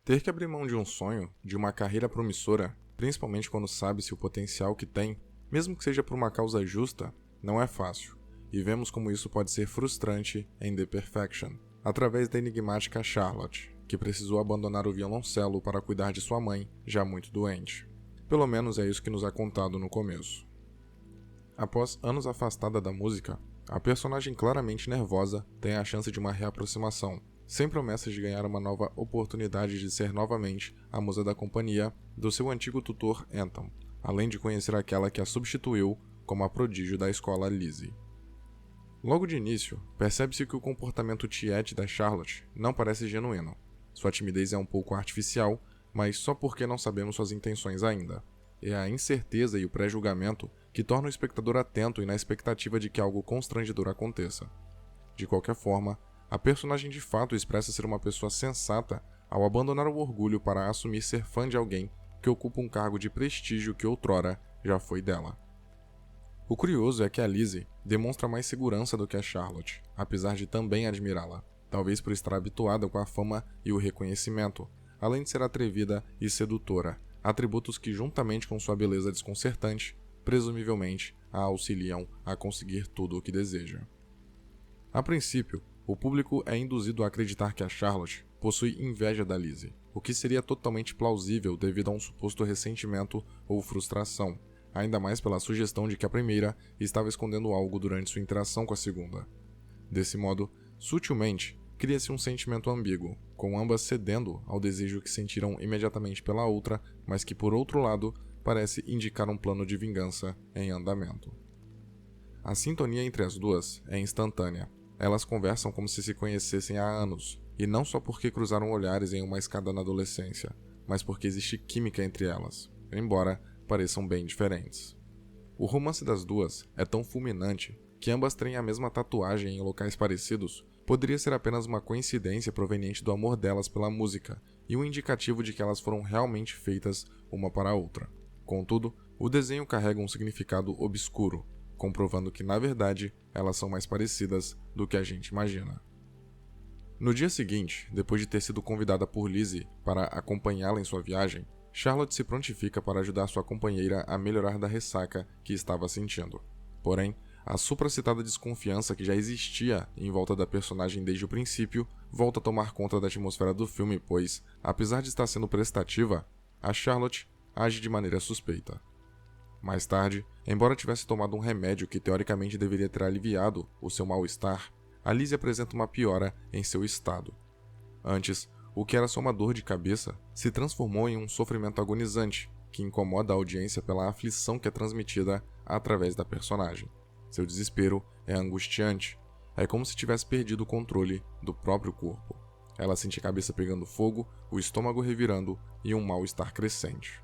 Ter que abrir mão de um sonho, de uma carreira promissora, principalmente quando sabe-se o potencial que tem, mesmo que seja por uma causa justa, não é fácil, e vemos como isso pode ser frustrante em The Perfection, através da enigmática Charlotte, que precisou abandonar o violoncelo para cuidar de sua mãe, já muito doente. Pelo menos é isso que nos é contado no começo. Após anos afastada da música, a personagem claramente nervosa tem a chance de uma reaproximação, sem promessas de ganhar uma nova oportunidade de ser novamente a musa da companhia do seu antigo tutor Anton, além de conhecer aquela que a substituiu como a prodígio da escola Lizzie. Logo de início, percebe-se que o comportamento tiete da Charlotte não parece genuíno. Sua timidez é um pouco artificial, mas só porque não sabemos suas intenções ainda. É a incerteza e o pré-julgamento que tornam o espectador atento e na expectativa de que algo constrangedor aconteça. De qualquer forma, a personagem de fato expressa ser uma pessoa sensata ao abandonar o orgulho para assumir ser fã de alguém que ocupa um cargo de prestígio que outrora já foi dela. O curioso é que a Lizzie demonstra mais segurança do que a Charlotte, apesar de também admirá-la, talvez por estar habituada com a fama e o reconhecimento, além de ser atrevida e sedutora, atributos que, juntamente com sua beleza desconcertante, presumivelmente a auxiliam a conseguir tudo o que deseja. A princípio, o público é induzido a acreditar que a Charlotte possui inveja da Lizzie, o que seria totalmente plausível devido a um suposto ressentimento ou frustração, ainda mais pela sugestão de que a primeira estava escondendo algo durante sua interação com a segunda. Desse modo, sutilmente, cria-se um sentimento ambíguo, com ambas cedendo ao desejo que sentiram imediatamente pela outra, mas que, por outro lado, parece indicar um plano de vingança em andamento. A sintonia entre as duas é instantânea. Elas conversam como se conhecessem há anos, e não só porque cruzaram olhares em uma escada na adolescência, mas porque existe química entre elas, embora pareçam bem diferentes. O romance das duas é tão fulminante que ambas têm a mesma tatuagem em locais parecidos poderia ser apenas uma coincidência proveniente do amor delas pela música e um indicativo de que elas foram realmente feitas uma para a outra. Contudo, o desenho carrega um significado obscuro, comprovando que, na verdade, elas são mais parecidas do que a gente imagina. No dia seguinte, depois de ter sido convidada por Lizzie para acompanhá-la em sua viagem, Charlotte se prontifica para ajudar sua companheira a melhorar da ressaca que estava sentindo. Porém, a supracitada desconfiança que já existia em volta da personagem desde o princípio volta a tomar conta da atmosfera do filme, pois, apesar de estar sendo prestativa, a Charlotte age de maneira suspeita. Mais tarde, embora tivesse tomado um remédio que teoricamente deveria ter aliviado o seu mal-estar, a Lizzie apresenta uma piora em seu estado. Antes, o que era só uma dor de cabeça se transformou em um sofrimento agonizante, que incomoda a audiência pela aflição que é transmitida através da personagem. Seu desespero é angustiante. É como se tivesse perdido o controle do próprio corpo. Ela sente a cabeça pegando fogo, o estômago revirando e um mal-estar crescente.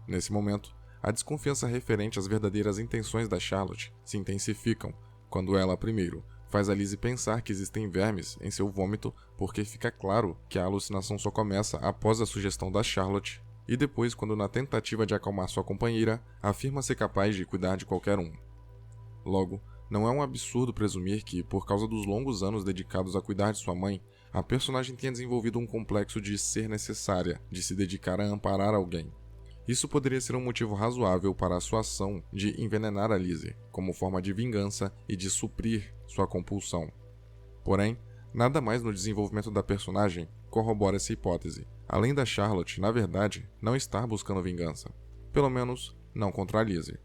Nesse momento, a desconfiança referente às verdadeiras intenções da Charlotte se intensificam, quando ela, primeiro, faz a Lizzie pensar que existem vermes em seu vômito, porque fica claro que a alucinação só começa após a sugestão da Charlotte, e depois quando, na tentativa de acalmar sua companheira, afirma ser capaz de cuidar de qualquer um. Logo, não é um absurdo presumir que, por causa dos longos anos dedicados a cuidar de sua mãe, a personagem tenha desenvolvido um complexo de ser necessária, de se dedicar a amparar alguém. Isso poderia ser um motivo razoável para a sua ação de envenenar a Lizzie, como forma de vingança e de suprir sua compulsão. Porém, nada mais no desenvolvimento da personagem corrobora essa hipótese, além da Charlotte, na verdade, não estar buscando vingança. Pelo menos, não contra a Lizzie.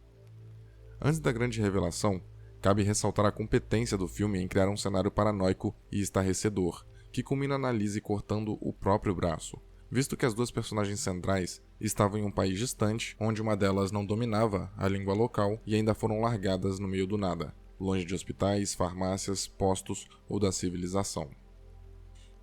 Antes da grande revelação, cabe ressaltar a competência do filme em criar um cenário paranoico e estarrecedor, que culmina na Lizzie cortando o próprio braço, visto que as duas personagens centrais estavam em um país distante, onde uma delas não dominava a língua local e ainda foram largadas no meio do nada, longe de hospitais, farmácias, postos ou da civilização.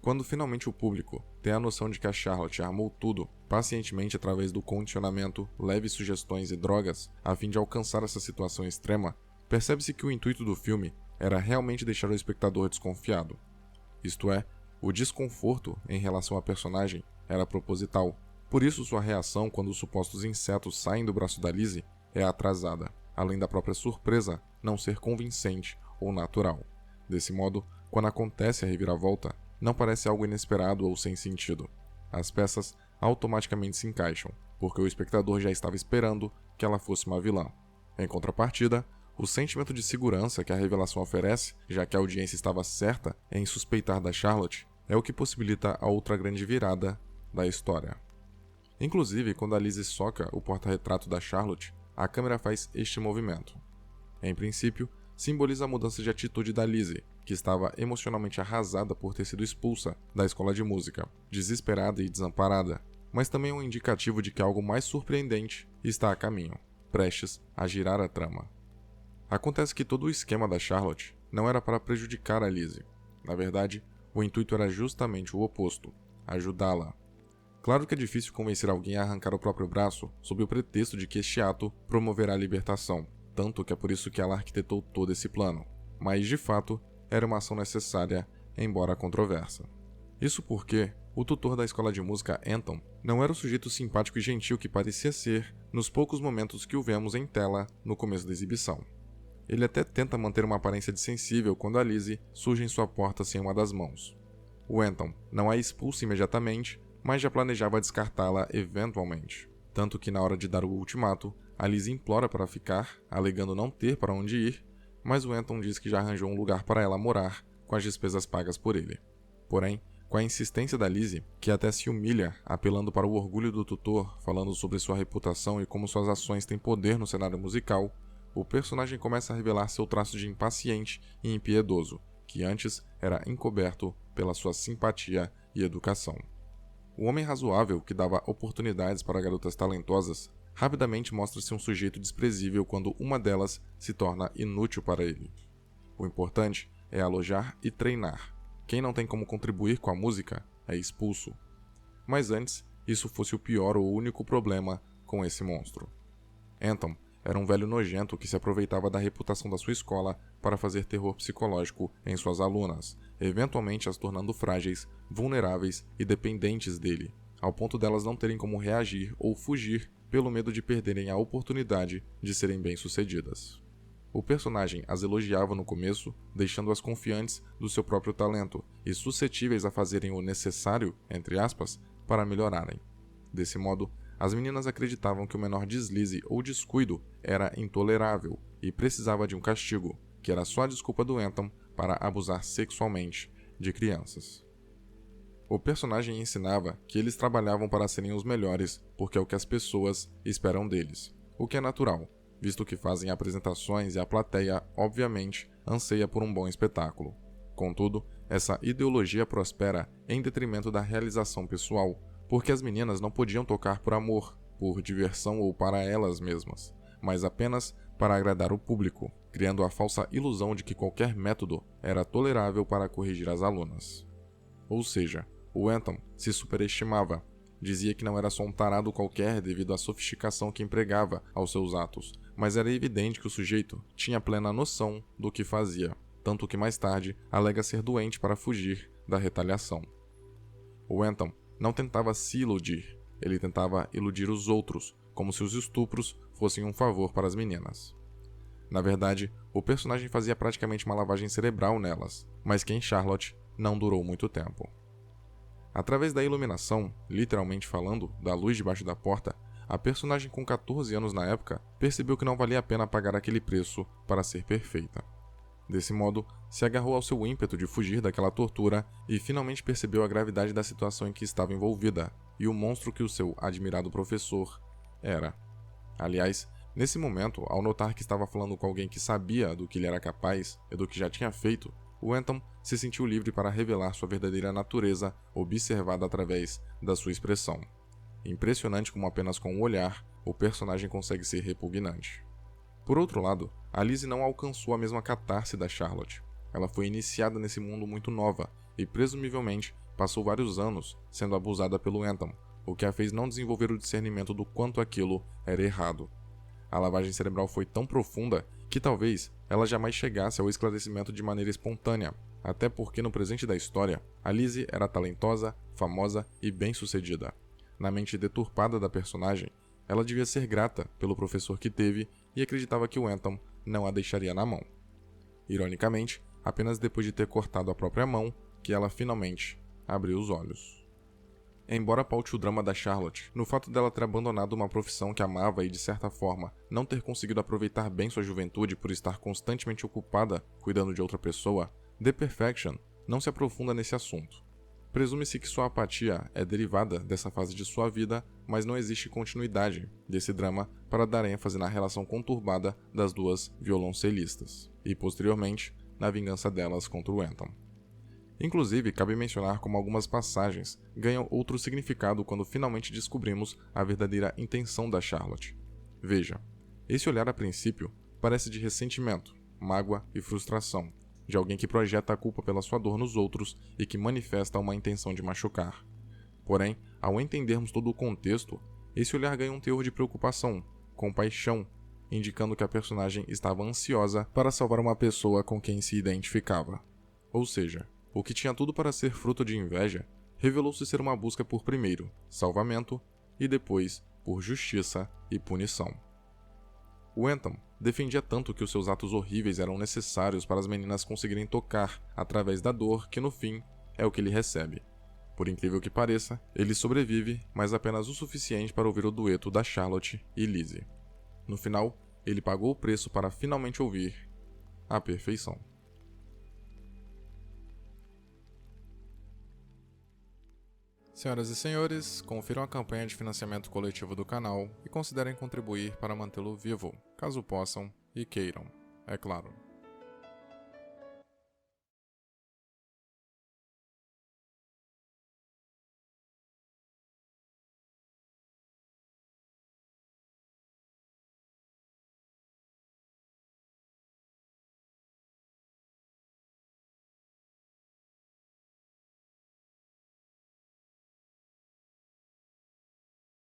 Quando finalmente o público tem a noção de que a Charlotte armou tudo, pacientemente através do condicionamento, leves sugestões e drogas, a fim de alcançar essa situação extrema, percebe-se que o intuito do filme era realmente deixar o espectador desconfiado. Isto é, o desconforto em relação à personagem era proposital. Por isso sua reação quando os supostos insetos saem do braço da Lizzie é atrasada, além da própria surpresa não ser convincente ou natural. Desse modo, quando acontece a reviravolta, não parece algo inesperado ou sem sentido. As peças automaticamente se encaixam, porque o espectador já estava esperando que ela fosse uma vilã. Em contrapartida, o sentimento de segurança que a revelação oferece, já que a audiência estava certa em suspeitar da Charlotte, é o que possibilita a outra grande virada da história. Inclusive, quando a Lizzie soca o porta-retrato da Charlotte, a câmera faz este movimento. Em princípio, simboliza a mudança de atitude da Lizzie, que estava emocionalmente arrasada por ter sido expulsa da escola de música, desesperada e desamparada, mas também é um indicativo de que algo mais surpreendente está a caminho, prestes a girar a trama. Acontece que todo o esquema da Charlotte não era para prejudicar a Lizzie. Na verdade, o intuito era justamente o oposto, ajudá-la. Claro que é difícil convencer alguém a arrancar o próprio braço sob o pretexto de que este ato promoverá a libertação, tanto que é por isso que ela arquitetou todo esse plano. Mas, de fato, era uma ação necessária, embora controversa. Isso porque o tutor da escola de música, Anton, não era o sujeito simpático e gentil que parecia ser nos poucos momentos que o vemos em tela no começo da exibição. Ele até tenta manter uma aparência de sensível quando a Lizzie surge em sua porta sem uma das mãos. O Anton não a expulsa imediatamente, mas já planejava descartá-la eventualmente. Tanto que na hora de dar o ultimato, a Lizzie implora para ficar, alegando não ter para onde ir, mas o Anton diz que já arranjou um lugar para ela morar, com as despesas pagas por ele. Porém, com a insistência da Lizzie, que até se humilha, apelando para o orgulho do tutor, falando sobre sua reputação e como suas ações têm poder no cenário musical, o personagem começa a revelar seu traço de impaciente e impiedoso, que antes era encoberto pela sua simpatia e educação. O homem razoável que dava oportunidades para garotas talentosas rapidamente mostra-se um sujeito desprezível quando uma delas se torna inútil para ele. O importante é alojar e treinar. Quem não tem como contribuir com a música é expulso. Mas antes, isso fosse o pior ou único problema com esse monstro. Anton era um velho nojento que se aproveitava da reputação da sua escola para fazer terror psicológico em suas alunas, eventualmente as tornando frágeis, vulneráveis e dependentes dele, ao ponto delas não terem como reagir ou fugir pelo medo de perderem a oportunidade de serem bem-sucedidas. O personagem as elogiava no começo, deixando-as confiantes do seu próprio talento e suscetíveis a fazerem o necessário, entre aspas, para melhorarem. Desse modo, as meninas acreditavam que o menor deslize ou descuido era intolerável e precisava de um castigo, que era só a desculpa do Anton para abusar sexualmente de crianças. O personagem ensinava que eles trabalhavam para serem os melhores porque é o que as pessoas esperam deles, o que é natural, visto que fazem apresentações e a plateia, obviamente, anseia por um bom espetáculo. Contudo, essa ideologia prospera em detrimento da realização pessoal, porque as meninas não podiam tocar por amor, por diversão ou para elas mesmas, mas apenas para agradar o público, criando a falsa ilusão de que qualquer método era tolerável para corrigir as alunas. Ou seja, o Anton se superestimava, dizia que não era só um tarado qualquer devido à sofisticação que empregava aos seus atos, mas era evidente que o sujeito tinha plena noção do que fazia, tanto que mais tarde alega ser doente para fugir da retaliação. O Anton não tentava se iludir, ele tentava iludir os outros, como se os estupros fossem um favor para as meninas. Na verdade, o personagem fazia praticamente uma lavagem cerebral nelas, mas que em Charlotte não durou muito tempo. Através da iluminação, literalmente falando, da luz debaixo da porta, a personagem com 14 anos na época percebeu que não valia a pena pagar aquele preço para ser perfeita. Desse modo, se agarrou ao seu ímpeto de fugir daquela tortura e finalmente percebeu a gravidade da situação em que estava envolvida e o monstro que o seu admirado professor era. Aliás, nesse momento, ao notar que estava falando com alguém que sabia do que ele era capaz e do que já tinha feito, o Anton se sentiu livre para revelar sua verdadeira natureza, observada através da sua expressão. Impressionante como apenas com o olhar, o personagem consegue ser repugnante. Por outro lado, a Lizzie não alcançou a mesma catarse da Charlotte. Ela foi iniciada nesse mundo muito nova e, presumivelmente, passou vários anos sendo abusada pelo Anton, o que a fez não desenvolver o discernimento do quanto aquilo era errado. A lavagem cerebral foi tão profunda que talvez ela jamais chegasse ao esclarecimento de maneira espontânea, até porque no presente da história, a Lizzie era talentosa, famosa e bem-sucedida. Na mente deturpada da personagem, ela devia ser grata pelo professor que teve e acreditava que o Anton não a deixaria na mão. Ironicamente, apenas depois de ter cortado a própria mão, que ela finalmente abriu os olhos. Embora paute o drama da Charlotte no fato dela ter abandonado uma profissão que amava e, de certa forma, não ter conseguido aproveitar bem sua juventude por estar constantemente ocupada cuidando de outra pessoa, The Perfection não se aprofunda nesse assunto. Presume-se que sua apatia é derivada dessa fase de sua vida, mas não existe continuidade desse drama para dar ênfase na relação conturbada das duas violoncelistas, e, posteriormente, na vingança delas contra o Anton. Inclusive, cabe mencionar como algumas passagens ganham outro significado quando finalmente descobrimos a verdadeira intenção da Charlotte. Veja, esse olhar a princípio parece de ressentimento, mágoa e frustração, de alguém que projeta a culpa pela sua dor nos outros e que manifesta uma intenção de machucar. Porém, ao entendermos todo o contexto, esse olhar ganha um teor de preocupação, compaixão, indicando que a personagem estava ansiosa para salvar uma pessoa com quem se identificava. Ou seja, o que tinha tudo para ser fruto de inveja, revelou-se ser uma busca por primeiro, salvamento, e depois, por justiça e punição. O Anton defendia tanto que os seus atos horríveis eram necessários para as meninas conseguirem tocar, através da dor que, no fim, é o que ele recebe. Por incrível que pareça, ele sobrevive, mas apenas o suficiente para ouvir o dueto da Charlotte e Lizzie. No final, ele pagou o preço para finalmente ouvir a perfeição. Senhoras e senhores, confiram a campanha de financiamento coletivo do canal e considerem contribuir para mantê-lo vivo, caso possam e queiram, é claro.